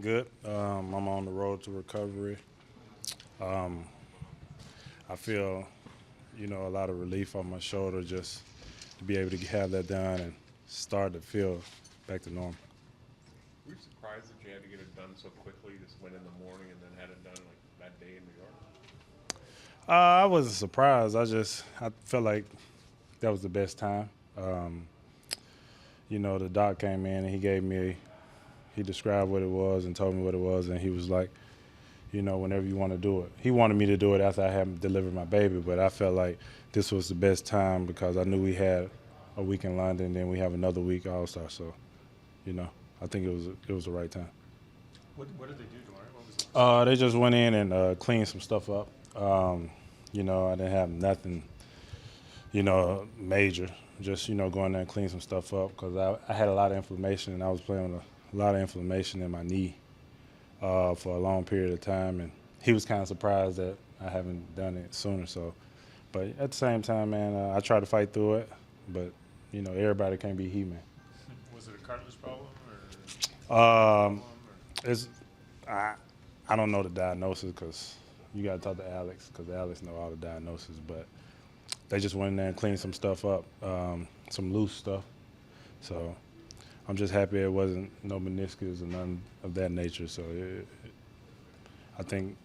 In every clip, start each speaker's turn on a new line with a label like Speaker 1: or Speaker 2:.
Speaker 1: Good. I'm on the road to recovery. Um, I feel, a lot of relief on my shoulder just to be able to have that done and start to feel back to normal.
Speaker 2: Were you surprised that you had to get it done so quickly? Just went in the morning and then had it done like that day in New York?
Speaker 1: I wasn't surprised. I felt like that was the best time. Um, the doc came in and he described what it was and told me what it was, and he was like, whenever you want to do it. He wanted me to do it after I had delivered my baby, but I felt like this was the best time because I knew we had a week in London, then we have another week All-Star. So, I think it was the right time.
Speaker 3: What did they do, DeMarre? What was the
Speaker 1: They just went in and cleaned some stuff up. I didn't have nothing, major. Just, going there and clean some stuff up because I had a lot of inflammation and I was playing with a lot of inflammation in my knee for a long period of time. And he was kind of surprised that I haven't done it sooner. So, but at the same time, man, I try to fight through it. But, everybody can't be He-Man.
Speaker 3: Was it a cartilage problem or
Speaker 1: Um,
Speaker 3: problem?
Speaker 1: it's I don't know the diagnosis because you got to talk to Alex because Alex know all the diagnosis. But they just went in there and cleaned some stuff up, some loose stuff. So I'm just happy it wasn't no meniscus or none of that nature. So I think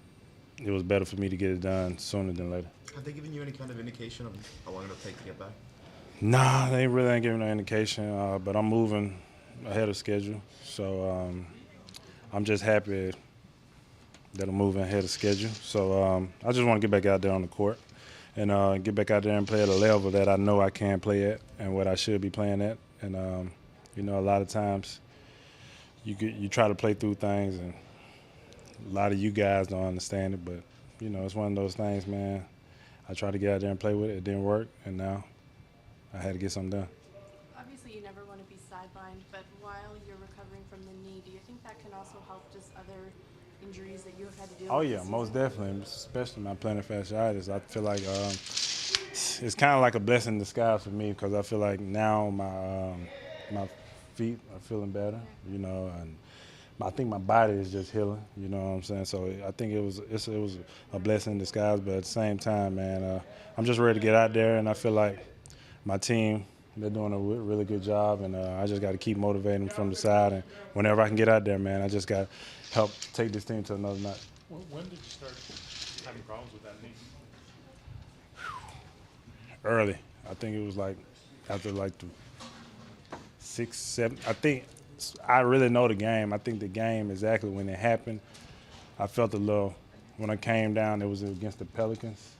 Speaker 1: it was better for me to get it done sooner than later.
Speaker 4: Have they given you any kind of indication of how long it'll take to get back?
Speaker 1: Nah, they really ain't giving no indication. But I'm moving ahead of schedule. So I'm just happy that I'm moving ahead of schedule. So I just want to get back out there on the court and get back out there and play at a level that I know I can play at and what I should be playing at. And, a lot of times you try to play through things and a lot of you guys don't understand it. But, it's one of those things, man. I tried to get out there and play with it. It didn't work. And now I had to get something done.
Speaker 5: Obviously, you never want to be sidelined, but while you're recovering from the knee, do you think that can also help just other injuries that you have had to deal
Speaker 1: Oh,
Speaker 5: with?
Speaker 1: yeah,
Speaker 5: this
Speaker 1: most
Speaker 5: season?
Speaker 1: definitely, especially my plantar fasciitis. I feel like it's kind of like a blessing in disguise for me because I feel like now my feet are feeling better, and I think my body is just healing, you know what I'm saying? So I think it was a blessing in disguise, but at the same time, man, I'm just ready to get out there, and I feel like my team, they're doing a really good job, and I just got to keep motivating from the side, and whenever I can get out there, man, I just got to help take this team to another notch.
Speaker 3: When did you start having problems with that knee?
Speaker 1: Early. I think it was like after like the 6, 7. I think I really know the game. I think the game exactly when it happened. I felt a little when I came down. It was against the Pelicans.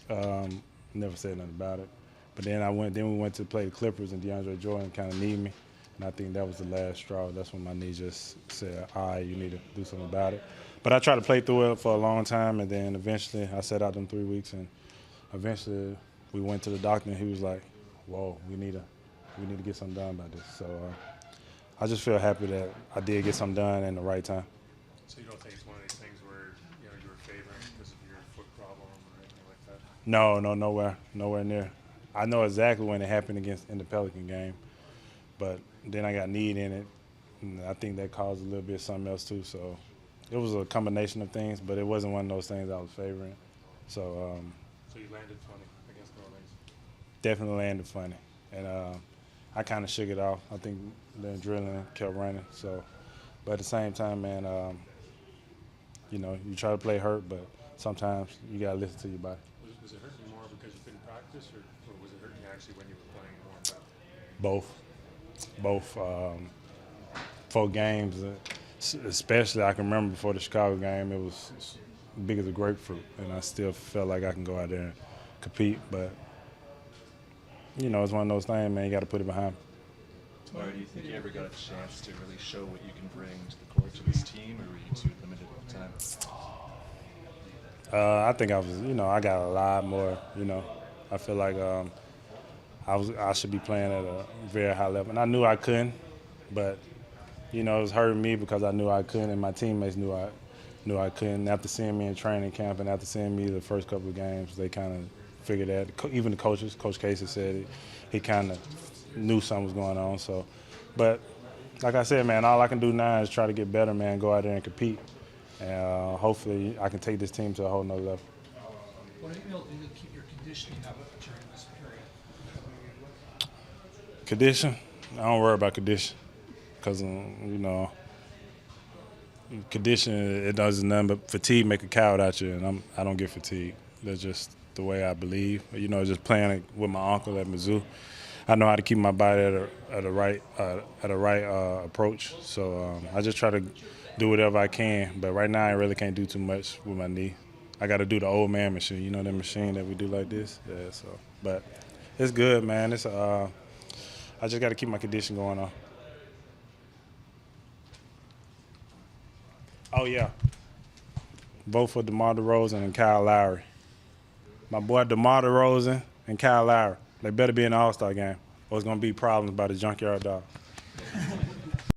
Speaker 1: Never said nothing about it. But then we went to play the Clippers, and DeAndre Jordan kind of needed me, and I think that was the last straw. That's when my knee just said, "All right, you need to do something about it." But I tried to play through it for a long time, and then eventually I sat out them 3 weeks, and eventually we went to the doctor, and he was like, "Whoa, we need to get something done about this." So I just feel happy that I did get something done in the right time.
Speaker 3: So you don't think it's one of these things where you were favoring because of your foot problem or anything like that?
Speaker 1: No, nowhere near. I know exactly when it happened in the Pelican game, but then I got kneed in it, and I think that caused a little bit of something else too. So it was a combination of things, but it wasn't one of those things I was favoring. So
Speaker 3: So you landed funny against New Orleans.
Speaker 1: definitely landed funny, and I kind of shook it off. I think the adrenaline kept running. So, but at the same time, man, you try to play hurt, but sometimes you gotta listen to your body.
Speaker 3: Was it hurting you more because you couldn't practice, or was it hurting you actually when you were playing more?
Speaker 1: Both. 4 games, especially I can remember before the Chicago game, it was big as a grapefruit, and I still felt like I can go out there and compete. But it's one of those things, man. You got to put it behind me.
Speaker 6: Or do you think you ever got a chance to really show what you can bring to the court to this team, or were you too limited at the time?
Speaker 1: I think I was, I got a lot more. I feel like I should be playing at a very high level, and I knew I couldn't, but it was hurting me because I knew I couldn't, and my teammates knew I couldn't. After seeing me in training camp and after seeing me the first couple of games, they kind of figured that. Even the coaches, Coach Casey said he kind of knew something was going on. So, but like I said, man, all I can do now is try to get better, man, go out there and compete. And hopefully I can take this team to a whole nother level.
Speaker 7: What are you able to do to keep your conditioning up during this period?
Speaker 1: Condition? I don't worry about condition because, condition, it does nothing but fatigue make a coward out you, and I don't get fatigued. That's just the way I believe. Just playing with my uncle at Mizzou, I know how to keep my body at a right approach. So I just try to do whatever I can. But right now I really can't do too much with my knee. I got to do the old man machine. You know that machine that we do like this. Yeah. So, but it's good, man. I just got to keep my condition going on. Oh, yeah. Vote for DeMarre DeRozan and Kyle Lowry. My boy DeMarre DeRozan and Kyle Lowry. They better be in the All-Star game or it's going to be problems by the Junkyard Dog.